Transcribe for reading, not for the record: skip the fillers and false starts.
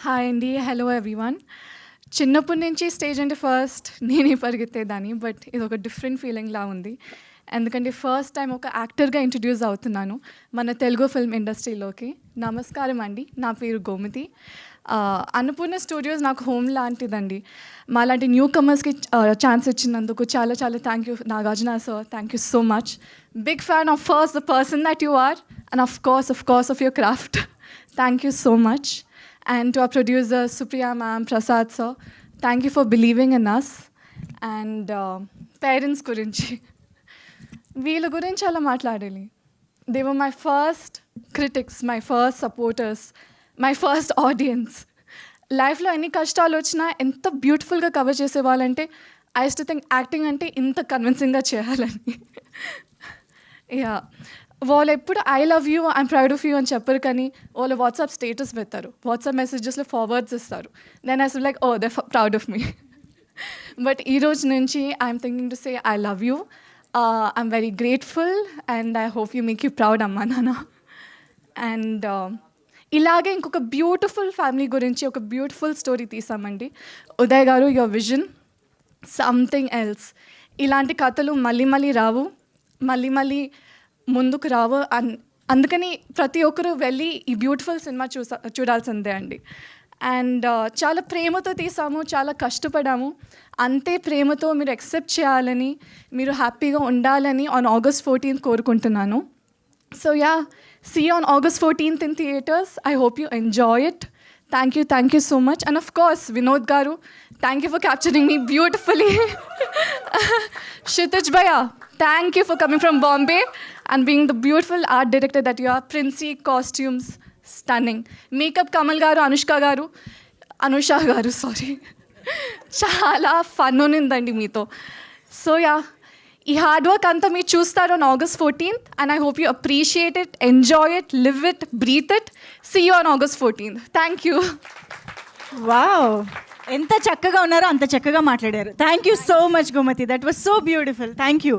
Hi అండి, hello everyone. చిన్నప్పటి నుంచి స్టేజ్ అంటే ఫస్ట్ నేనే పరిగెత్తేదాన్ని, బట్ ఇది ఒక డిఫరెంట్ ఫీలింగ్లా ఉంది. ఎందుకంటే ఫస్ట్ టైం ఒక యాక్టర్గా ఇంట్రడ్యూస్ అవుతున్నాను మన తెలుగు ఫిల్మ్ ఇండస్ట్రీలోకి. నమస్కారం అండి, నా పేరు గోమతి. అన్నపూర్ణ స్టూడియోస్ నాకు హోమ్ లాంటిదండి. మాలాంటి న్యూ కమర్స్కి ఛాన్స్ ఇచ్చినందుకు చాలా చాలా thank you Nagarjuna sir. Thank you so much. Big fan of first the person that you are and of course of your craft. Thank you so much. And to our producers, Supriya ma'am, Prasad sir, thank you for believing in us. And parents gurinchi, వీళ్ళ గురించి అలా మాట్లాడాలి. They were my first critics, my first supporters, my first audience. లైఫ్లో ఎన్ని కష్టాలు వచ్చినా ఎంత బ్యూటిఫుల్గా కవర్ చేసేవాళ్ళంటే I use to think acting అంటే ఇంత కన్విన్సింగ్గా చేయాలని. యా, వాళ్ళు ఎప్పుడు I love you, I'm proud of you అని చెప్పరు, కానీ వాళ్ళు వాట్సాప్ స్టేటస్ పెడతారు, వాట్సాప్ మెసేజెస్లో ఫార్వర్డ్స్ ఇస్తారు. Then I like oh they proud of me. But ఈ రోజు నుంచి I'm thinking to say I love you, I'm very grateful and I hope you make you proud అమ్మా నాన్న. అండ్ ఇలాగే ఇంకొక బ్యూటిఫుల్ ఫ్యామిలీ గురించి ఒక బ్యూటిఫుల్ స్టోరీ తీసామండి. ఉదయ్ గారు, యువర్ విజన్ సంథింగ్ ఎల్స్. ఇలాంటి కథలు మళ్ళీ మళ్ళీ రావు, మళ్ళీ ముందుకు రావు. అందుకని ప్రతి ఒక్కరూ వెళ్ళి ఈ బ్యూటిఫుల్ సినిమా చూడాల్సిందే అండి. అండ్ చాలా ప్రేమతో తీసాము, చాలా కష్టపడాము. అంతే ప్రేమతో మీరు యాక్సెప్ట్ చేయాలని, మీరు హ్యాపీగా ఉండాలని ఆన్ August 14th కోరుకుంటున్నాను. So yeah, see you on August 14th in theatres. I hope you enjoy it. Thank you so much. And of course, Vinod Garu, thank you for capturing me beautifully. Kshitij Bhaiya, thank you for coming from Bombay and being the beautiful art director that you are. Princey, costumes, stunning. Makeup, Kamal Garu, Anusha Garu, sorry. చాలా fun ఉన్నిందండి మీతో. So yeah, ఈ hard work అంతా మీరు చూస్తారు on August 14th and I hope you appreciate it, enjoy it, live it, breathe it. See you on August 14th. Thank you. Wow, ఎంత చక్కగా ఉన్నారో అంత చక్కగా మాట్లాడారు. Thank you so much Gomathi, that was so beautiful. Thank you.